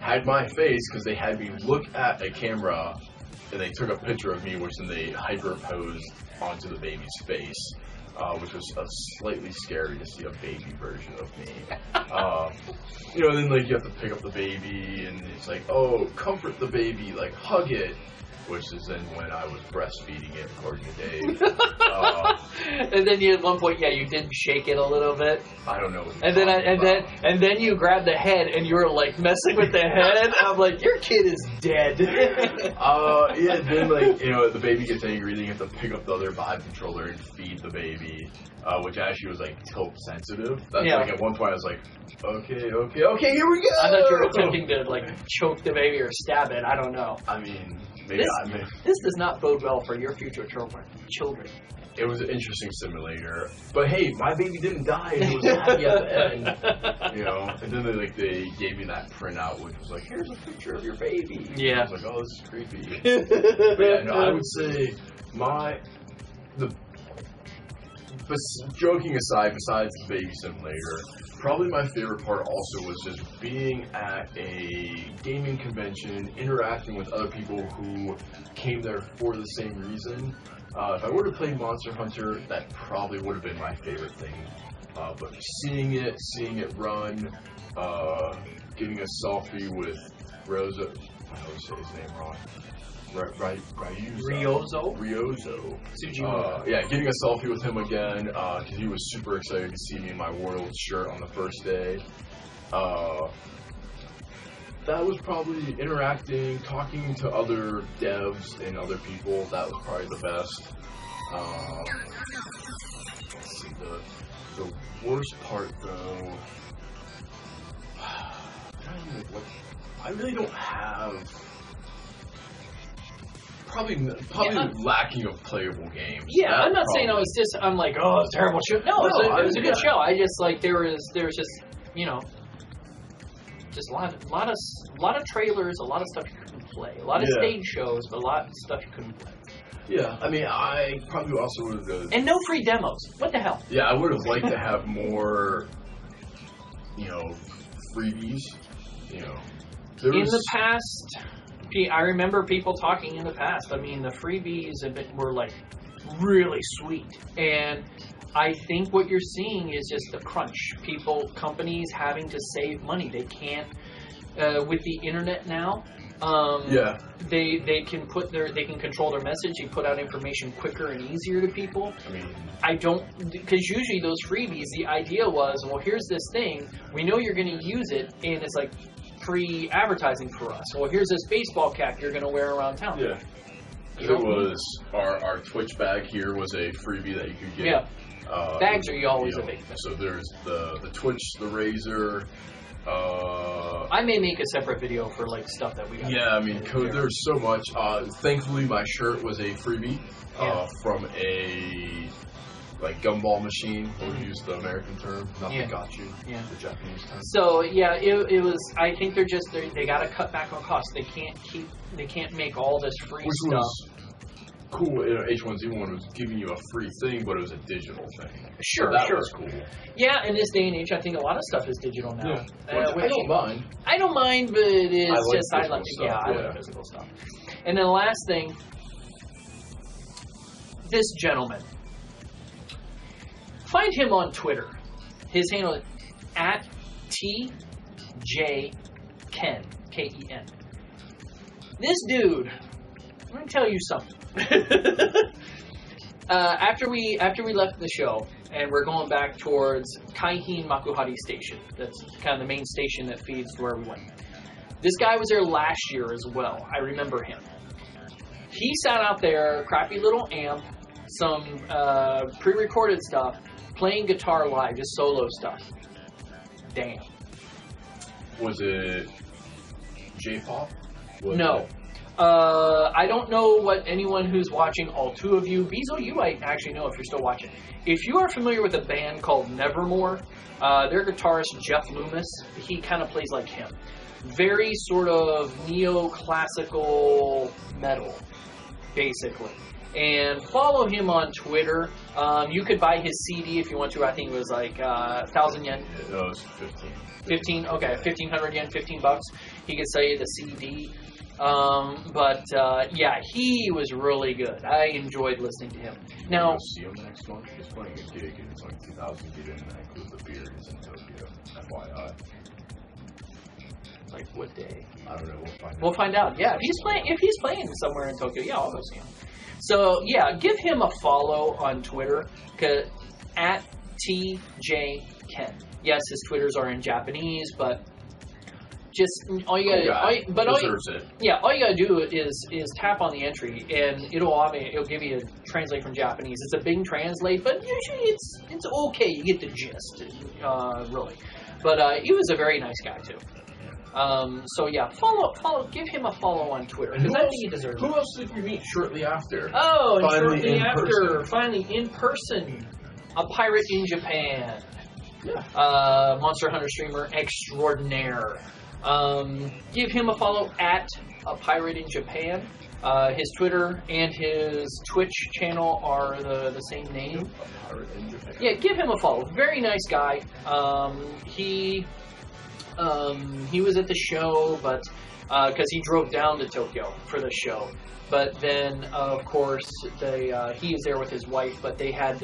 had my face because they had me look at a camera, and they took a picture of me, which then they hyperposed onto the baby's face, which was slightly scary to see a baby version of me. Then you have to pick up the baby, and it's like, oh, comfort the baby, like hug it, which is then when I was breastfeeding it, according to Dave. And then at one point, you did shake it a little bit. I don't know. What and then you grabbed the head, and you were like messing with the head. I'm like, your kid is dead. Yeah. Then the baby gets angry. Then you have to pick up the other Vive controller and feed the baby, which actually was tilt sensitive. That's at one point I was like, okay, here we go. I thought you were attempting to choke the baby or stab it. I don't know. I mean, this does not bode well for your future children. It was an interesting simulator, but hey, my baby didn't die, and he was happy at the end. And then they gave me that printout, which was like, here's a picture of your baby. Yeah. I was like, oh, this is creepy. But yeah, no, I would say joking aside, besides the baby simulator, probably my favorite part also was just being at a gaming convention, interacting with other people who came there for the same reason. If I were to play Monster Hunter, that probably would have been my favorite thing. But seeing it run, getting a selfie with Rosa, I always say his name wrong. Ryozo. Getting a selfie with him again, because he was super excited to see me in my World shirt on the first day. That was probably interacting, talking to other devs and other people. That was probably the best. Let's see, the worst part though. I really don't have. Probably lacking of playable games. Yeah, I'm not saying I'm like, oh, it's a terrible show. No, it was a good show. I just there was just just a lot of trailers, a lot of stuff you couldn't play, a lot of stage shows, but a lot of stuff you couldn't play. Yeah, I mean, I probably also would have. And no free demos. What the hell? Yeah, I would have liked to have more, freebies. In the past. I remember people talking in the past. I mean, the freebies were really sweet, and I think what you're seeing is just the crunch. Companies having to save money. They can't with the internet now. They can control their message. They put out information quicker and easier to people. I mean, because usually those freebies, the idea was, well, here's this thing. We know you're going to use it, and it's like free advertising for us. Well, here's this baseball cap you're going to wear around town. Yeah. It was our Twitch bag here was a freebie that you could get. Yeah. Bags are always a big thing. So there's the Twitch, the Razor. I may make a separate video for stuff that we got. Yeah, I mean, there's so much. Thankfully, my shirt was a freebie from a gumball machine. We'll use the American term. Nothing got you. Yeah. The Japanese term. So it was. I think they got to cut back on costs. They can't make all this free stuff. Was cool. H1Z1 was giving you a free thing, but it was a digital thing. Sure, so that was cool. Yeah, in this day and age, I think a lot of stuff is digital now. Yeah. I don't mind. I don't mind, but it is I like physical stuff. And then the last thing, this gentleman. Find him on Twitter. His handle is TJ Ken, Ken. This dude, I'm gonna tell you something. After we left the show, and we're going back towards Kaihin Makuhari Station. That's kind of the main station that feeds to where we went. This guy was there last year as well. I remember him. He sat out there, crappy little amp, some pre-recorded stuff, playing guitar live, just solo stuff. Damn. Was it J-pop? No. I don't know what anyone who's watching, all two of you, Bezo, you might actually know if you're still watching. If you are familiar with a band called Nevermore, their guitarist Jeff Loomis, he kind of plays like him. Very sort of neoclassical metal, basically. And follow him on Twitter. You could buy his CD if you want to. I think it was like 1,000 yen. No, it was 15. 15? Okay, 1,500 yen, $15. He could sell you the CD. Yeah, he was really good. I enjoyed listening to him. Now, see him next month. He's playing a gig, and it's like 2,000 get in, and that includes the beer. It's in Tokyo. FYI. Like what day? I don't know. We'll find out. Yeah, if he's playing somewhere in Tokyo, yeah, I'll go see him. So yeah, give him a follow on Twitter at TJ Ken. Yes, his Twitters are in Japanese, but just all you gotta all you gotta do is tap on the entry, and it'll give you a translate from Japanese. It's a Bing Translate, but usually it's okay. You get the gist, really. But he was a very nice guy too. So yeah, follow, give him a follow on Twitter, because I think he deserves it. Who else did we meet shortly after? Oh, and finally in person, a pirate in Japan. Yeah. Monster Hunter streamer extraordinaire. Give him a follow at a pirate in Japan. His Twitter and his Twitch channel are the same name. A pirate in Japan. Yeah, give him a follow. Very nice guy. He was at the show, but because he drove down to Tokyo for the show. But then, of course, he was there with his wife, but they had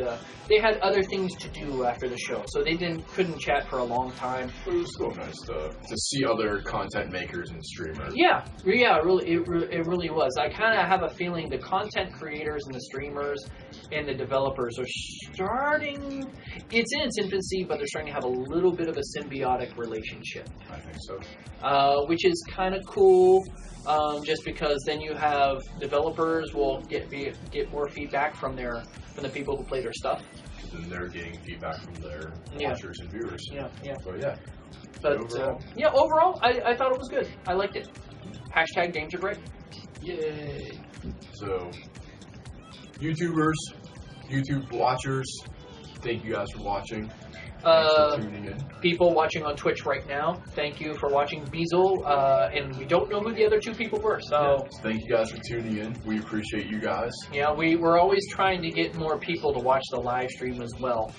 other things to do after the show, so they couldn't chat for a long time. It was still nice to see other content makers and streamers. Yeah, it really was. I kind of have a feeling the content creators and the streamers and the developers are starting. It's in its infancy, but they're starting to have a little bit of a symbiotic relationship. I think so. Which is kind of cool. Just because then you have developers will get more feedback from the people who play their stuff. And they're getting feedback from their watchers and viewers. Yeah. So yeah. But overall, I thought it was good. I liked it. # games are great. Yay! So, YouTubers, YouTube watchers, thank you guys for watching. Thanks for tuning in. People watching on Twitch right now, thank you for watching Beazle, and we don't know who the other two people were, so... Yeah, thank you guys for tuning in. We appreciate you guys. Yeah, we're always trying to get more people to watch the live stream as well.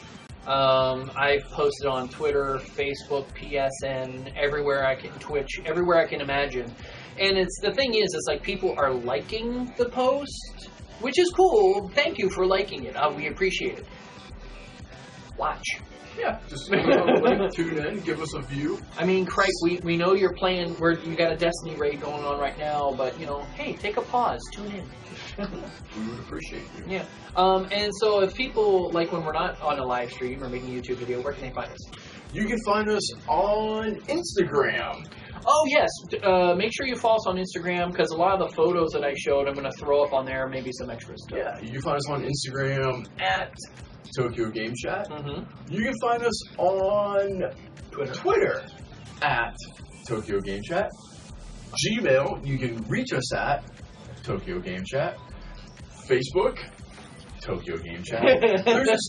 I've posted on Twitter, Facebook, PSN, everywhere I can, Twitch, everywhere I can imagine. And the thing is, it's like people are liking the post, which is cool. Thank you for liking it. We appreciate it. Watch. Yeah, just tune in, give us a view. I mean, Craig, we know you're playing, you got a Destiny raid going on right now, but, hey, take a pause, tune in. We would appreciate you. Yeah. And so if people, like when we're not on a live stream or making a YouTube video, where can they find us? You can find us on Instagram. Oh, yes. Make sure you follow us on Instagram, because a lot of the photos that I showed, I'm going to throw up on there, maybe some extras. Yeah, you can find us on Instagram at Tokyo Game Chat. Mm-hmm. You can find us on Twitter at Tokyo Game Chat. Gmail, you can reach us at Tokyo Game Chat. Facebook, Tokyo Game Chat.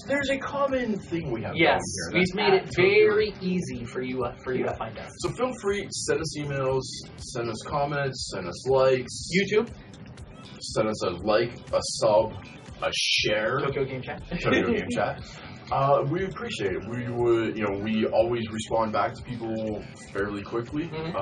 there's a common thing we have going here. We've made it very easy for you to find out. So feel free, send us emails, send us comments, send us likes. YouTube, send us a like, a sub, a share. Tokyo Game Chat. Tokyo Game Chat. We appreciate it. We would, we always respond back to people fairly quickly. Mm-hmm.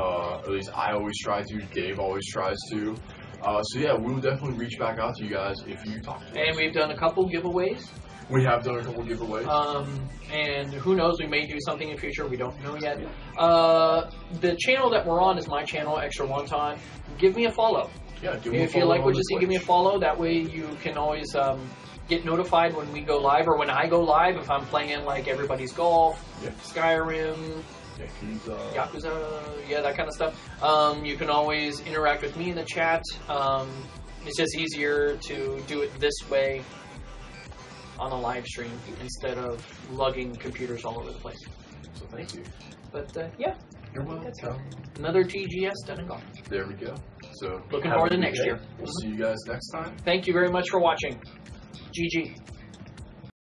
At least I always try to. Dave always tries to. So yeah, we will definitely reach back out to you guys if you talk to us. And we've done a couple giveaways. We have done a couple giveaways. And who knows, we may do something in the future. We don't know yet. The channel that we're on is my channel, Extra Wonton. Give me a follow. Yeah, give me a If you follow like what on you see, Twitch. give me a follow. That way you can always get notified when we go live or when I go live. If I'm playing like Everybody's Golf, Yeah. Skyrim, Yakuza, yeah, that kind of stuff. You can always interact with me in the chat. It's just easier to do it this way on a live stream instead of lugging computers all over the place. So thank you. But yeah, You're welcome. another TGS done and gone. There we go. So Looking have forward a to good next day. year. We'll see you guys next time. Thank you very much for watching. GG.